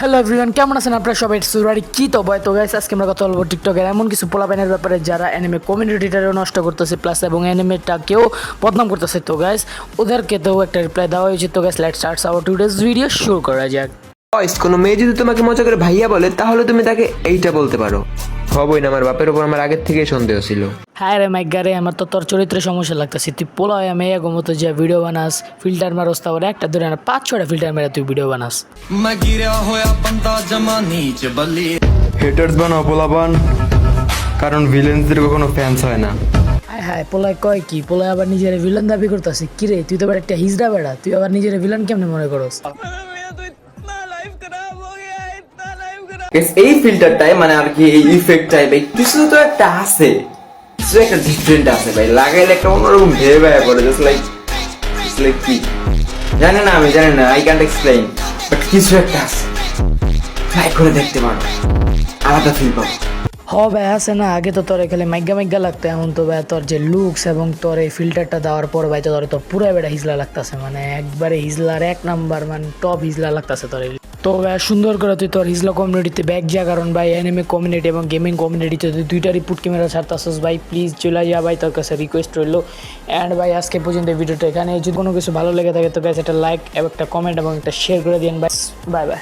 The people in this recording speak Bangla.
হ্যালো এভরিওয়ান, কেমন আছেন আপনারা সবাই? সুরারি কি তো বয় তো গাইস, আজকে আমরা কথা বলবো টিকটকের এমন কিছু পোলাপাইনের ব্যাপারে যারা অ্যানিমে কমিউনিটিটারও নষ্ট করতেছে প্লাস এবং অ্যানিমেটাকেও বদনাম করতেছে। তো গাইস ওদেরকে তো একটা রিপ্লাই দেওয়া হয়েছে। তো guys let's start our today's video, শুরু করা যাক। বয়স কোনো মেয়ে যদি তোমাকে মজা করে ভাইয়া বলে তাহলে তুমি তাকে এইটা বলতে পারো, হবই না আমার বাপের উপর আমার আগের থেকেই সন্দেহ ছিল। হ্যাঁ রে মাইগা রে, আমার তো তোর চরিত্রে সমস্যা লাগতেছে। তুই পোলা হয় আমি এগো মতো যে ভিডিও বানাস, ফিল্টার মারস, তারপরে একটা ধরে না 5-6টা ফিল্টার মেরে তুই ভিডিও বানাস। मैं गिरा होया बंदा जमा नीच बली হেটার্স বানাও পোলাপান, কারণ ভিলেন্সদের কখনো ফ্যান্স হয় না। হায় হায়, পোলায় কয় কি? পোলায় আবার নিজের ভিলেন দাবি করতেছে। কি রে, তুই তো আবার একটা হিজড়া বেড়া, তুই আবার নিজের ভিলেন কেমনে মনে করস? এই ফিল্টারটাই মানে আর কি এই ইফেক্টটাই ভাই কিছু তো একটা আছে, কিছু একটা ডিফারেন্ট আছে ভাই, লাগাইলে একটা অন্যরকম ভেবে ভাবে পড়ে, জাস্ট লাইক কি জানি না, আমি জানি না, আই ক্যান্ট এক্সপ্লেইন, বাট কিছু একটা আছে, ট্রাই করে দেখতে পারো, আলাদা ফিল পাবো। হ ভাই, আছে না, আগে তো তোর খালি মাইগা মাইগা লাগতো, এখন তো ভাই তোর যে লুকস এবং তোর এই ফিল্টারটা দেওয়ার পর ভাই তোর তো পুরো বেটা হিজলা লাগতেছে, মানে একবারে হিজলার 1 নাম্বার, মানে টপ হিজলা লাগতেছে তোর। তো ভাই সুন্দর করে তুই তোর হিজলা কমিউনিটিতে ব্যাক যা, কারণ ভাই অ্যানিমে কমিউনিটি এবং গেমিং কমিউনিটিতে তুই দুইটা রিপোর্ট ক্যামেরা ছাড়তাছিস ভাই, প্লিজ চলে যা ভাই, তোর কাছে রিকোয়েস্ট রইলো। অ্যান্ড ভাই আজকে পর্যন্ত ভিডিওটা এখানে, যদি কোনো কিছু ভালো লেগে থাকে তো গাইস একটা লাইক এবং একটা কমেন্ট এবং একটা শেয়ার করে দিন ভাই। Bye bye.